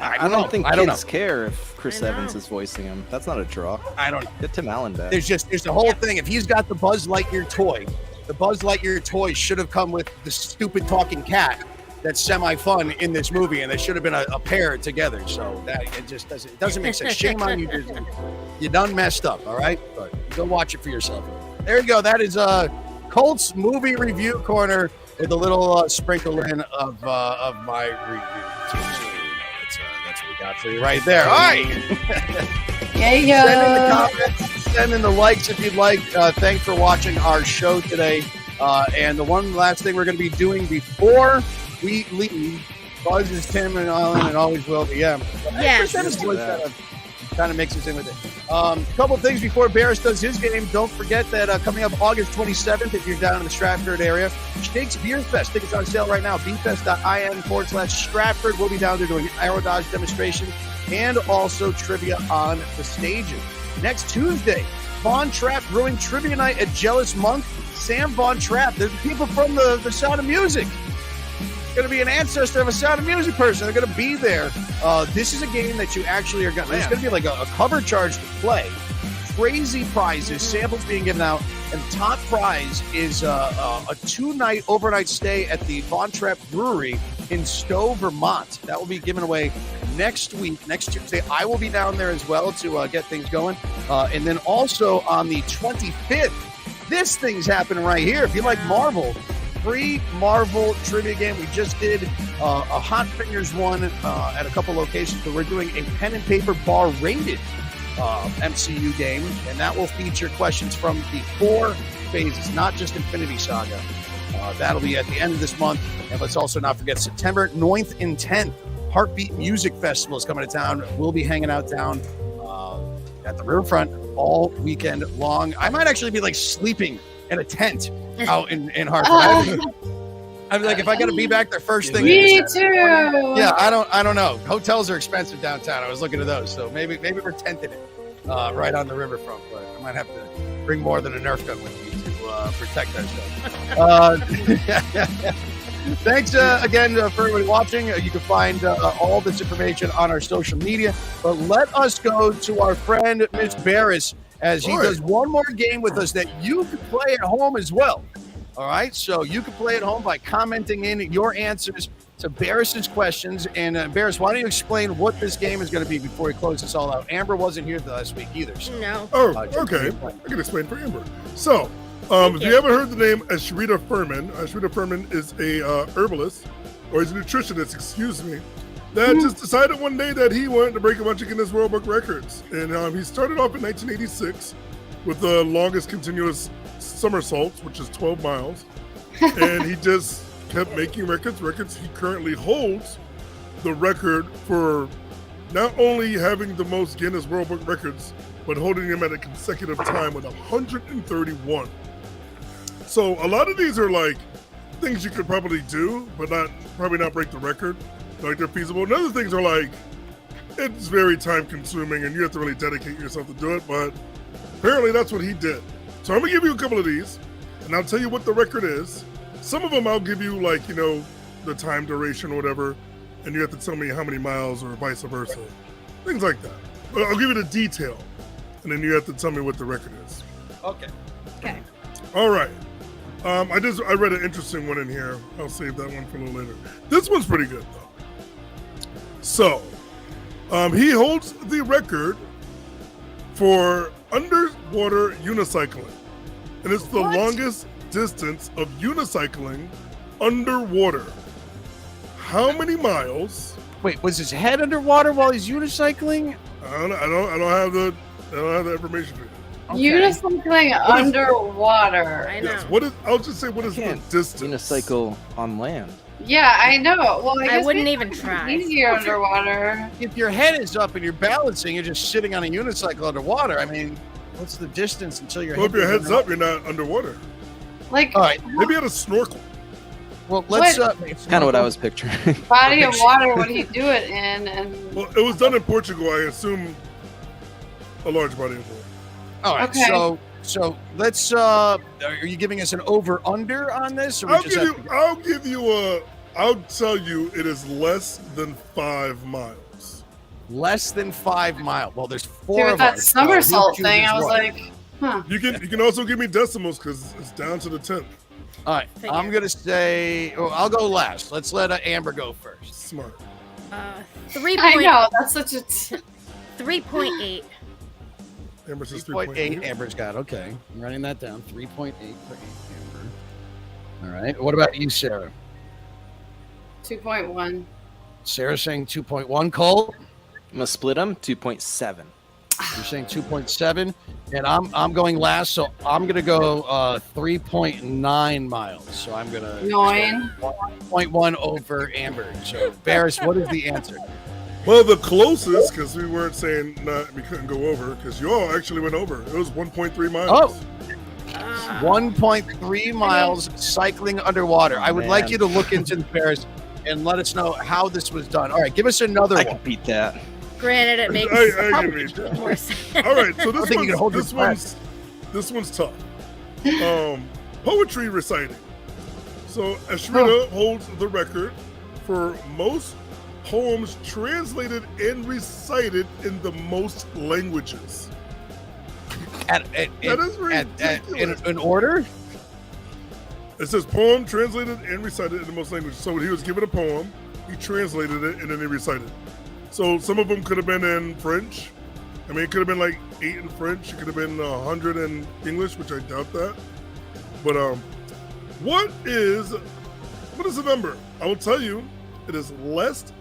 I don't think kids care if Chris Evans is voicing him. That's not a draw. I don't know. Get Tim Allen back. There's the whole thing. If he's got the Buzz Lightyear toy, the Buzz Lightyear toy should have come with the stupid talking cat that's semi-fun in this movie, and they should have been a pair together. So that it just doesn't make sense. Shame on you, Disney. You done messed up, all right? But go watch it for yourself. There you go. That is Colt's movie review corner with a little sprinkle in of my review. That's what we got for you right there. All right. Yeah. Send in the comments, send in the likes if you'd like. Thanks for watching our show today. And the one last thing we're going to be doing before we leave, Buzz is Tim and Alan and always will be. Yeah. Yes. Kind of mixes in with it. A couple things before Barris does his game. Don't forget that coming up August 27th, if you're down in the Stratford area, Shakespeare Fest. Tickets on sale right now. bfest.in/Stratford. We'll be down there doing aero dodge demonstration and also trivia on the stages. Next Tuesday, Von Trapp Brewing Trivia Night at Jealous Monk. Sam Von Trapp. There's people from the Sound of Music. Going to be an ancestor of a Sound of Music person. They're going to be there. This is a game that you actually are going to... It's going to be like a cover charge to play. Crazy prizes, samples being given out, and top prize is a 2-night overnight stay at the Von Trapp Brewery in Stowe, Vermont. That will be given away next week, next Tuesday. I will be down there as well to get things going. And then also on the 25th, this thing's happening right here. If you like Marvel... free Marvel trivia game. We just did a Hot Fingers one at a couple locations, but we're doing a pen and paper bar rated MCU game, and that will feature questions from the 4 phases, not just Infinity Saga. That'll be at the end of this month. And let's also not forget September 9th and 10th, Heartbeat Music Festival is coming to town. We'll be hanging out down at the riverfront all weekend long. I might actually be like sleeping in a tent out in Hartford. I'm like, if I got to be back there first thing. Me too. Yeah, I don't know. Hotels are expensive downtown. I was looking at those, so maybe we're tenting it right on the riverfront. But I might have to bring more than a Nerf gun with me to protect ourselves. Thanks again for everybody watching. You can find all this information on our social media. But let us go to our friend Mitch Barris as he does one more game with us that you can play at home as well. All right, so you can play at home by commenting in your answers to Barris's questions. And Barris, why don't you explain what this game is going to be before we close this all out? Amber wasn't here last week either. So. No. Oh, okay. I can explain for Amber. So, if you haven't heard the name Ashrita Furman is a herbalist, or he's a nutritionist, excuse me, that just decided one day that he wanted to break a bunch of Guinness World Book records. And he started off in 1986 with the longest continuous somersaults, which is 12 miles. And he just kept making records. He currently holds the record for not only having the most Guinness World Book records, but holding them at a consecutive time with 131. So a lot of these are like things you could probably do, but probably not break the record. Like they're feasible. And other things are like, it's very time consuming and you have to really dedicate yourself to do it. But apparently that's what he did. So I'm gonna give you a couple of these and I'll tell you what the record is. Some of them I'll give you like, the time duration or whatever, and you have to tell me how many miles or vice versa. Things like that. But I'll give you the detail and then you have to tell me what the record is. Okay. Okay. All right. I read an interesting one in here. I'll save that one for a little later. This one's pretty good though. So, he holds the record for underwater unicycling. And it's the longest distance of unicycling underwater. How many miles? Wait, was his head underwater while he's unicycling? I don't have the information for you. Okay. Unicycling underwater. I know. Yes, I'll just say what is the distance? Unicycle on land. Yeah, I know. Well, I guess wouldn't maybe even try. Easier underwater. If your head is up and you're balancing, you're just sitting on a unicycle underwater. I mean, what's the distance until your Well, if your head's up, you're not underwater. Like, all right, maybe at a snorkel. Well, let's. It's kind of what I was picturing. Body of water would he do it in? And Well, it was done in Portugal. I assume a large body of water. All right, Okay. so let's. Are you giving us an over under on this? Or we I'll tell you it is less than 5 miles. Less than 5 miles. Well, there's See, four with of that us. somersault Who thing, I chooses was what? like, huh. You can also give me decimals because it's down to the 10th. All right, I'm gonna say. I'll go last. Let's let Amber go first. Smart. 3. I know, that's such a. 3.8. Amber says 3.8. Amber's got. Okay, I'm writing that down. 3.8 for Amber. All right. What about you, Sarah? 2.1. Sarah's saying 2.1. Cole? I'm gonna split them. 2.7. You're saying 2.7, and I'm going last, so I'm gonna go 3.9 miles. So I'm gonna 1.1 over Amber. So Barris, what is the answer? Well, the closest, because we weren't saying we couldn't go over, because you all actually went over. It was 1.3 miles. Oh. 1.3 miles cycling underwater. I would like you to look into the Barris and let us know how this was done. All right, give us another one. I can beat that. Granted, it makes I can read that. more sense. All right, so I think you can hold this one's tough. Poetry reciting. So Ashrita holds the record for most poems translated and recited in the most languages. That is ridiculous. In order? It says poem translated and recited in the most languages. So when he was given a poem, he translated it and then he recited. So some of them could have been in French. I mean, it could have been like 8 in French. It could have been 100 in English, which I doubt that. But what is the number? I will tell you, it is less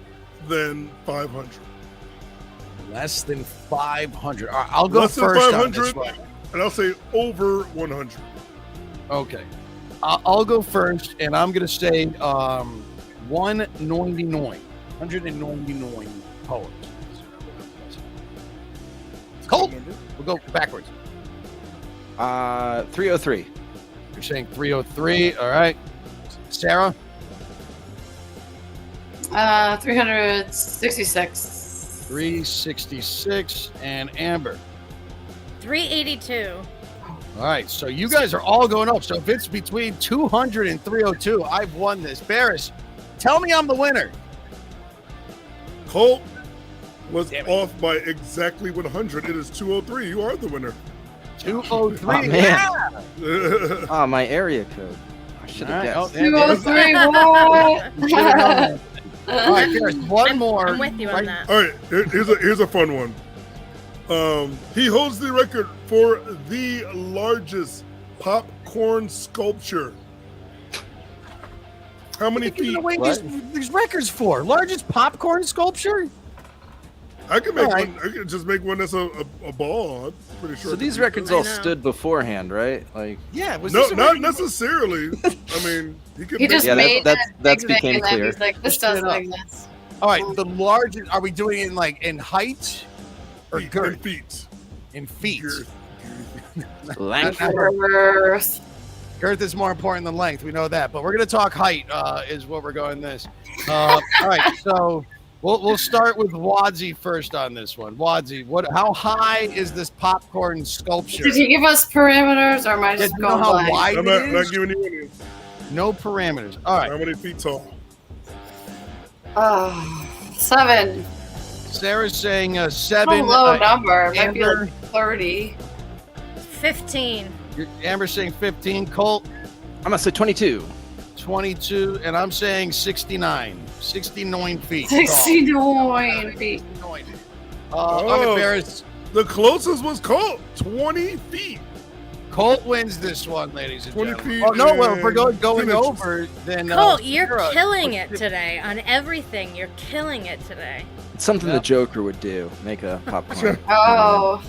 than 500. Less than 500. All right, I'll go less first than on this 500, one. and I'll say over 100. Okay. I'll go first, and I'm going to say 199. 199 poems. Colt, we'll go backwards. 303. You're saying 303. All right. Sarah? 366. 366. And Amber? 382. All right, so you guys are all going up. So if it's between 200 and 302, I've won this. Barris, tell me I'm the winner. Colt was off by exactly 100. It is 203. You are the winner. 203. Oh, man. Yeah. Oh, my area code. I should All have right. Oh, guessed. there it is. 203, what? All right, Paris, one more. I'm with you on that. All right, here's a fun one. He holds the record for the largest popcorn sculpture. How many What are you feet? giving away these records for? Largest popcorn sculpture? I can make All right. one. I can just make one that's a ball. I'm pretty sure. So I these can records do all I know. stood beforehand, right? Like, Yeah. Was that. this a No, not record? necessarily. I mean, he could. He make just Yeah, made that's big thing became and then clear. he's like, this Just doesn't it up. exist. All right, the largest. Are we doing it in like in height or feet, girth? feet. In feet. Girth. length. Earth. Girth is more important than length. We know that, but we're going to talk height. Is what we're going this. All right, so we'll start with Wadsy first on this one. Wadsy, how high is this popcorn sculpture? Did he give us parameters, or am I Yeah, just do you know going how blind? wide I'm it not is? giving you any. No parameters. All right, How many feet tall? 7. Sarah's saying A 7. low number. It might be Amber, like 30. 15. Amber's saying 15. Colt, I'm gonna say 22. 22, and I'm saying 69. 69 feet. 69 feet. Okay, Oh. Barris. The closest was Colt. 20 feet. Colt wins this one, ladies and 20 gentlemen. feet Oh no, well, if we're and going 10 inches. over, then Colt, you're Sarah, killing it today on everything. You're killing it today. It's something Yeah. the Joker would do. Make a popcorn. Oh.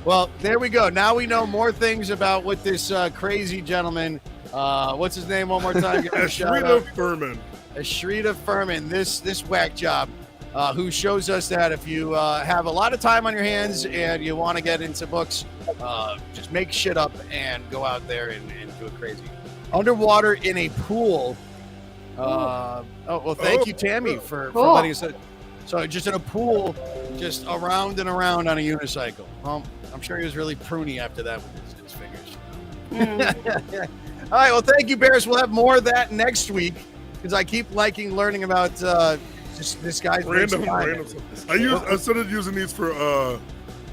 Well, there we go. Now we know more things about what this crazy gentleman. What's his name? One more time. Give him a shout out. Ashrita Furman. Ashrita Furman. This whack job, who shows us that if you have a lot of time on your hands and you want to get into books, just make shit up and go out there and do it crazy. Underwater in a pool. Thank you, Tammy, for Cool. letting us. So just in a pool, just around and around on a unicycle. I'm sure he was really pruny after that with his fingers. All right, well, thank you, Barris. We'll have more of that next week because I keep liking learning about just this guy's Random stuff. I started using these for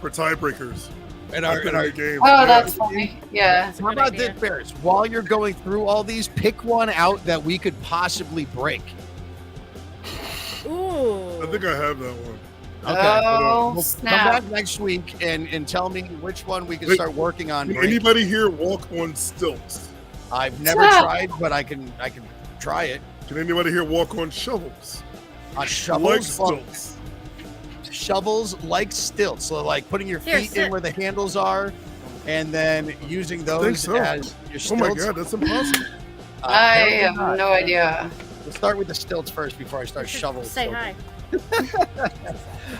tiebreakers in our game. Oh, that's funny. Yeah. How about idea. this, Barris? While you're going through all these, pick one out that we could possibly break. Ooh. I think I have that one. Okay. Oh, We'll snap. come back next week and tell me which one we can Wait, start working on. Can breaking. anybody here walk on stilts? I've never Snap. tried, but I can try it. Can anybody here walk on shovels? On Like shovels, stilts. shovels like stilts. So like putting your Here, feet sit. in where the handles are, and then using think those so. as your stilts. Oh my god, that's impossible. I apparently have not. no idea. Let's start with the stilts first before I start shovels. Say So- hi.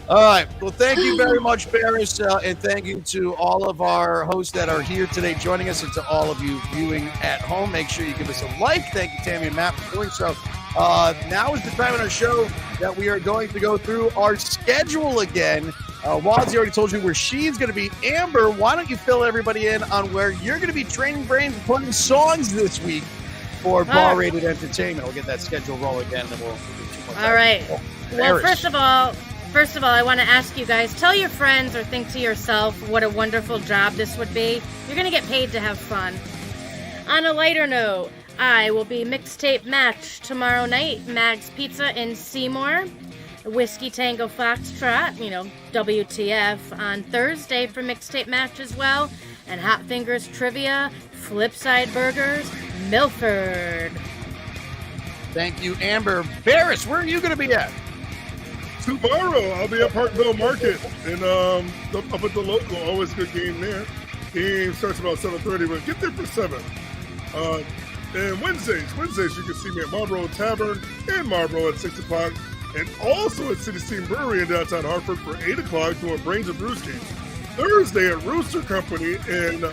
All right. Well, thank you very much, Barris, and thank you to all of our hosts that are here today joining us, and to all of you viewing at home. Make sure you give us a like. Thank you, Tammy and Matt, for doing so. Now is the time in our show that we are going to go through our schedule again. Wadsy already told you where she's going to be. Amber, why don't you fill everybody in on where you're going to be training brains and putting songs this week for Bar Rated Entertainment? We'll get that schedule rolling again, and then we'll do 2 more. All right. Well, Barris. first of all, I want to ask you guys, tell your friends or think to yourself what a wonderful job this would be. You're going to get paid to have fun. On a lighter note, I will be Mixtape Match tomorrow night, Mag's Pizza in Seymour. Whiskey Tango Foxtrot, WTF, on Thursday for Mixtape Match as well. And Hot Fingers Trivia, Flipside Burgers, Milford. Thank you, Amber. Barris, where are you going to be at? Tomorrow I'll be at Parkville Market and up at the local. Always a good game there. Game starts about 7:30, but get there for 7. And Wednesdays you can see me at Marlboro Tavern in Marlboro at 6 o'clock, and also at City Steam Brewery in downtown Hartford for 8 o'clock doing Brains and Brewskis. Thursday at Rooster Company in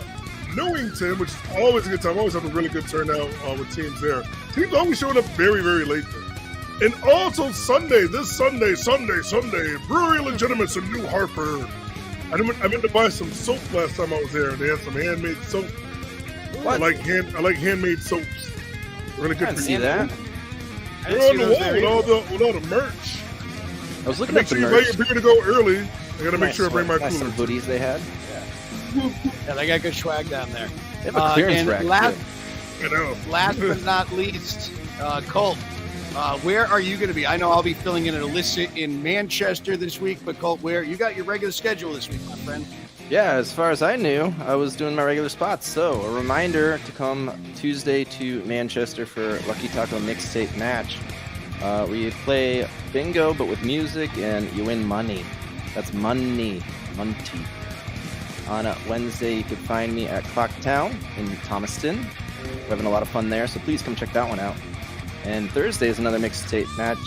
Newington, which is always a good time. Always have a really good turnout with teams there. Teams always showing up very, very late there. And also this Sunday, Brewery Legitimates in New Hartford. I meant to buy some soap last time I was there. They had some handmade soap. I like handmade soaps. Really I good didn't for see you. that. They're on the wall with all the merch. I was looking Make at sure the you invite merch. your people to go early. I gotta make Nice sure I bring my nice some cooler. hoodies they had. Yeah, they got good swag down there. They have a clearance and rack. last, too. I know. Last but not least, Colt, where are you going to be? I know I'll be filling in an illicit in Manchester this week, but Colt, where you got your regular schedule this week, my friend? Yeah, as far as I knew, I was doing my regular spots. So a reminder to come Tuesday to Manchester for Lucky Taco Mixtape Match. We play bingo, but with music, and you win money. That's money. Monty. On Wednesday, you can find me at Clocktown in Thomaston. We're having a lot of fun there, so please come check that one out. And Thursday is another mixtape match.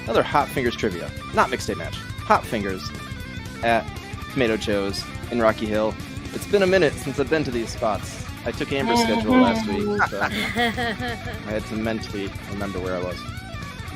Another Hot Fingers trivia. Not mixtape match. Hot Fingers at Tomato Joe's in Rocky Hill. It's been a minute since I've been to these spots. I took Amber's schedule last week, so I had to mentally remember where I was.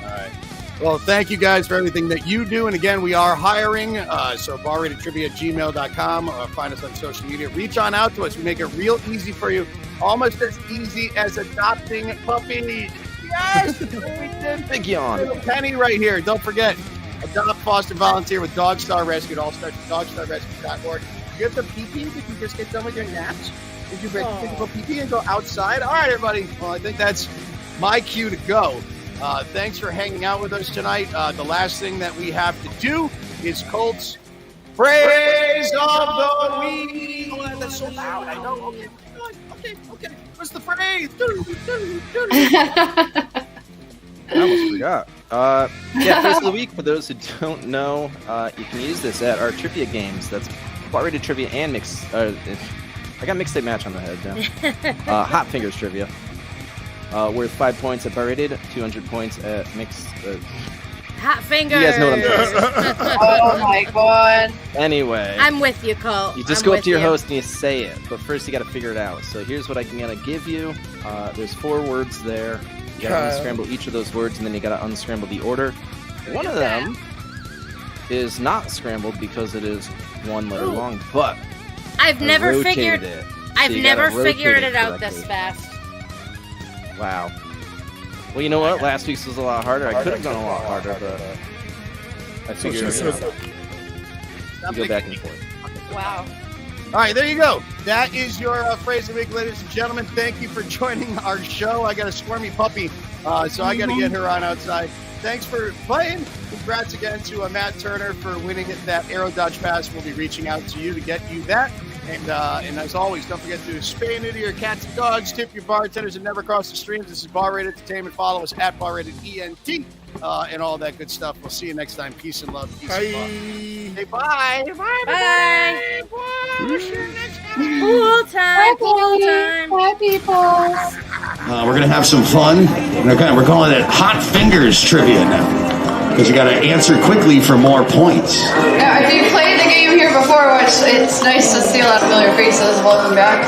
All right. Well, thank you guys for everything that you do. And again, we are hiring. So barratedtrivia@gmail.com. Find us on social media. Reach on out to us. We make it real easy for you. Almost as easy as adopting puppies. Yes! We did. Big yawn. Little Penny right here. Don't forget, adopt, foster, volunteer with Dog Star Rescue. It all starts at dogstarrescue.org. You have to pee-pee? Did you just get done with your naps? Did you go pee-pee and go outside? All right, everybody. Well, I think that's my cue to go. Thanks for hanging out with us tonight. The last thing that we have to do is Colt's Phrase of the Week. Oh, that's so loud. I know. Okay. What's the phrase? I almost forgot. Phrase of the Week, for those who don't know, you can use this at our trivia games. That's bar-rated trivia and mix. I got mixtape match on the head now. Hot Fingers trivia. Worth 5 points at bar-rated, 200 points at mixed. Hot Fingers. You guys know what I'm trying to say. Oh my god. Anyway. I'm with you, Colt. You just go up to your host and you say it, but first you got to figure it out. So here's what I'm going to give you. There's 4 words there. You got to unscramble each of those words, and then you got to unscramble the order. One of them is not scrambled because it is 1 letter long, but I've never figured it. I've never figured it out this fast. Wow. Well, you know what? Last week's was a lot harder. I could have gone a lot harder, but I figured it out. You go back and forth. Wow. All right, there you go. That is your phrase of the week, ladies and gentlemen. Thank you for joining our show. I got a squirmy puppy, so I got to get her on outside. Thanks for playing. Congrats again to Matt Turner for winning that Aero Dodge Pass. We'll be reaching out to you to get you that. And as always, don't forget to spay and neuter your cats and dogs, tip your bartenders, and never cross the streams. This is Bar Rated Entertainment. Follow us at Bar Rated ENT and all that good stuff. We'll see you next time. Peace and love. Peace and love. Hey, bye. Bye. Pool time. Bye, people. We're going to have some fun. We're calling it Hot Fingers Trivia now. Because you got to answer quickly for more points. Now, if you played the game here before, which it's nice to see a lot of familiar faces, welcome back.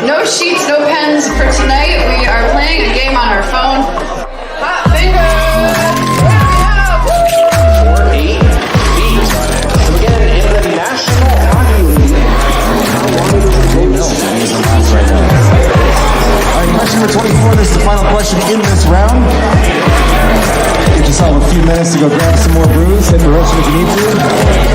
No sheets, no pens for tonight. We are playing a game on our phone. Hot Fingers! So again, in the National Hockey League, how long is the game? All right, question number 24. This is the final question in this round. Get yourself a few minutes to go grab some more brews. Hit the roast if you need to.